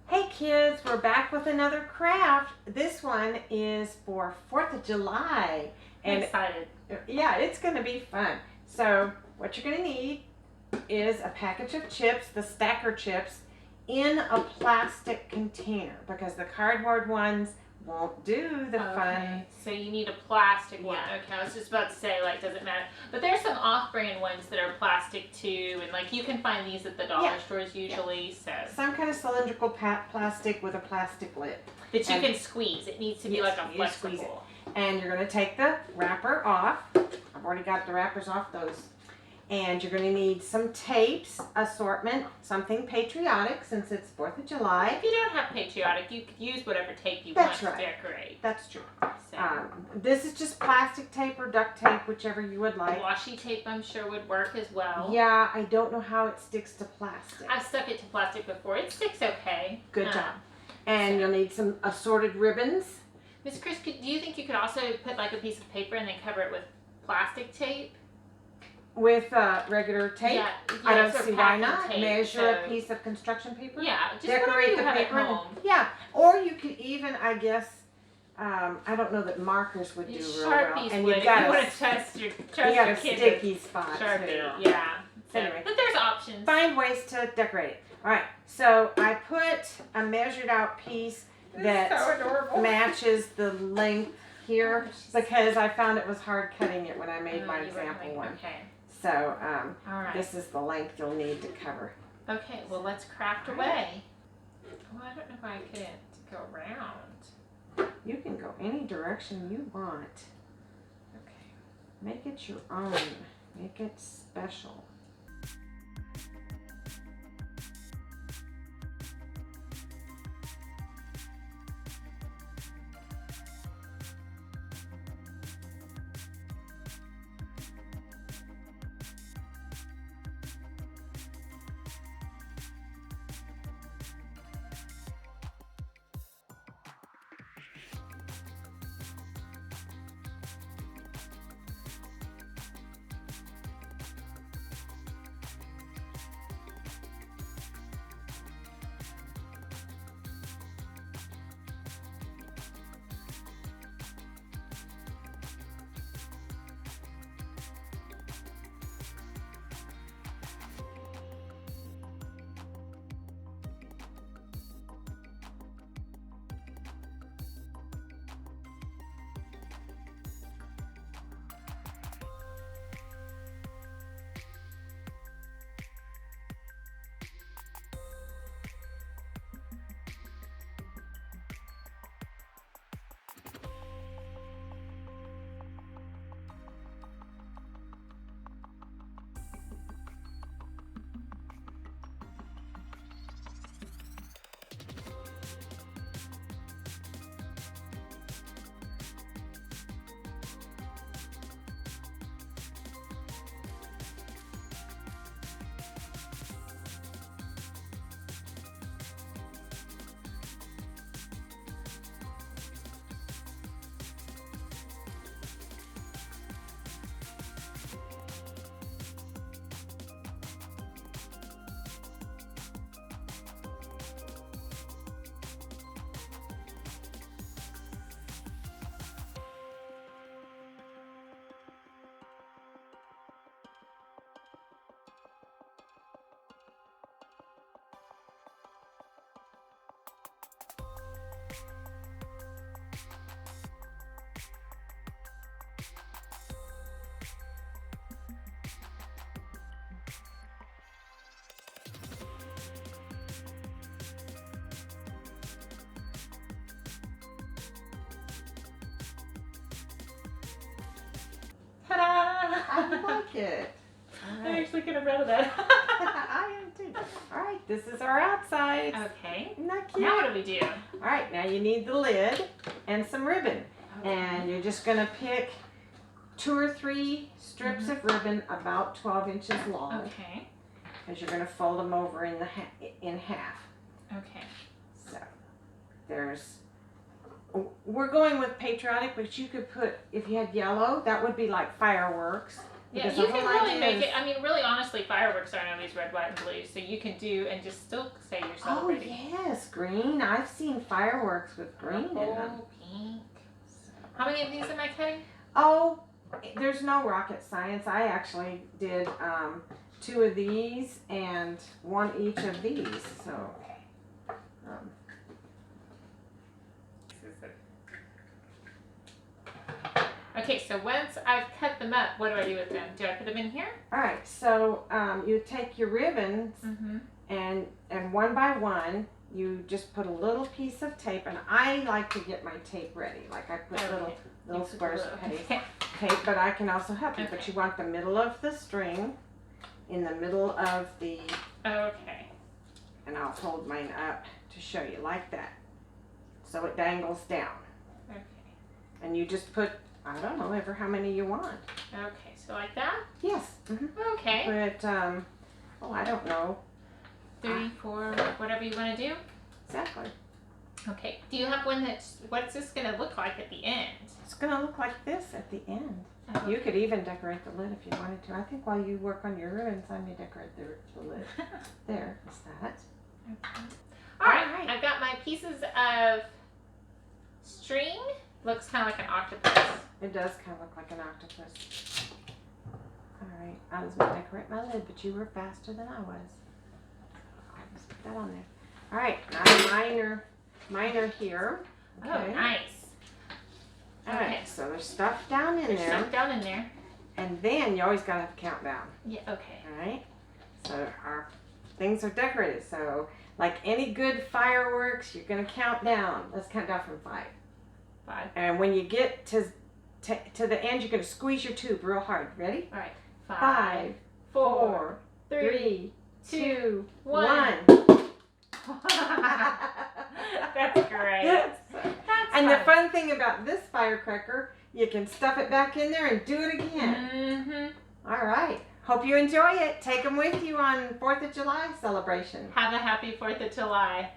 Hey kids, we're back with another craft. This one is for 4th of July. I'm excited. Yeah, it's going to be fun. So what you're going to need is a package of chips, the stacker chips, in a plastic container because the cardboard ones won't do the fun. So you need a plastic one. Yeah. Okay, I was just about to say, like, doesn't matter. But there's some off-brand ones that are plastic too, and like you can find these at the dollar stores usually. So some kind of cylindrical plastic with a plastic lid that you can squeeze. It needs to be like a flexible. And you're going to take the wrapper off. I've already got the wrappers off those. And you're going to need some tapes, assortment, something patriotic since it's 4th of July. If you don't have patriotic, you could use whatever tape you want to decorate. That's true. So. This is just plastic tape or duct tape, whichever you would like. Washi tape, I'm sure, would work as well. Yeah, I don't know how it sticks to plastic. I've stuck it to plastic before. It sticks okay. Good job. And you'll need some assorted ribbons. Miss Chris, do you think you could also put like a piece of paper and then cover it with plastic tape? With regular tape? Yeah, I don't see why not. Tape, Measure a piece of construction paper. Yeah, just decorate the paper. At home. Yeah, or you could even, I guess, I don't know that markers would do real well. And you've got to trust your sticky spot Sharpie, too. yeah. So, anyway, but there's options. Find ways to decorate it. All right, so I put a measured out piece that matches the length here because I found it was hard cutting it when I made my example one. Okay. So all right. This is the length you'll need to cover. Okay, well let's craft away. Oh, I don't know if I can go around. You can go any direction you want. Okay. Make it your own. Make it special. Ta-da! I like it. I'm actually gonna run that. I am too. All right, this is our outside. Okay. Isn't that cute? Now what do we do? All right, now you need the lid and some ribbon. Okay. And you're just gonna pick 2 or 3 strips of ribbon about 12 inches long. Okay. Because you're gonna fold them over in half. Okay. So we're going with patriotic, but you could put, if you had yellow, that would be like fireworks. Yeah, you can really make it, I mean, really honestly, fireworks aren't always red, white, and blue, so you can do and just still say you're Oh celebrating. yes, green. I've seen fireworks with green in them. Purple, pink. How many of these am I cutting? Oh, there's no rocket science. I actually did 2 of these and 1 each of these. So, Okay, so once I've cut them up, what do I do with them? Do I put them in here? all right. So you take your ribbons and one by one you just put a little piece of tape, and I like to get my tape ready. Like I put little squares of tape, but I can also help you. But you want the middle of the string in the middle of the. Okay. And I'll hold mine up to show you like that, so it dangles down. Okay. And you just put, I don't know, ever how many you want. Okay, so like that? Yes. Okay. But I don't know. 3, 4, whatever you want to do. Exactly. Okay. Do you have one what's this going to look like at the end? It's gonna look like this at the end. Okay. You could even decorate the lid if you wanted to. I think while you work on your ribbons, I may decorate the lid. There is that. Okay. All right. I've got my pieces of string. Looks kind of like an octopus. It does kind of look like an octopus. All right. I was gonna decorate my lid, but you were faster than I was. I'll just put that on there. All right. Now mine are here. Okay. Oh, nice. All right. So there's stuff down in There's there. stuff down in there. And then you always gotta have a countdown. Yeah, okay. All right. So our things are decorated. So like any good fireworks, you're gonna count down. Let's count down from 5. 5. And when you get to the end, you're gonna squeeze your tube real hard. Ready? All right. 5, 4, 3, 2, 1. That's great. Yes. That's And fun. the fun thing about this firecracker, you can stuff it back in there and do it again. Mm-hmm. All right. Hope you enjoy it. Take them with you on 4th of July celebration. Have a happy 4th of July.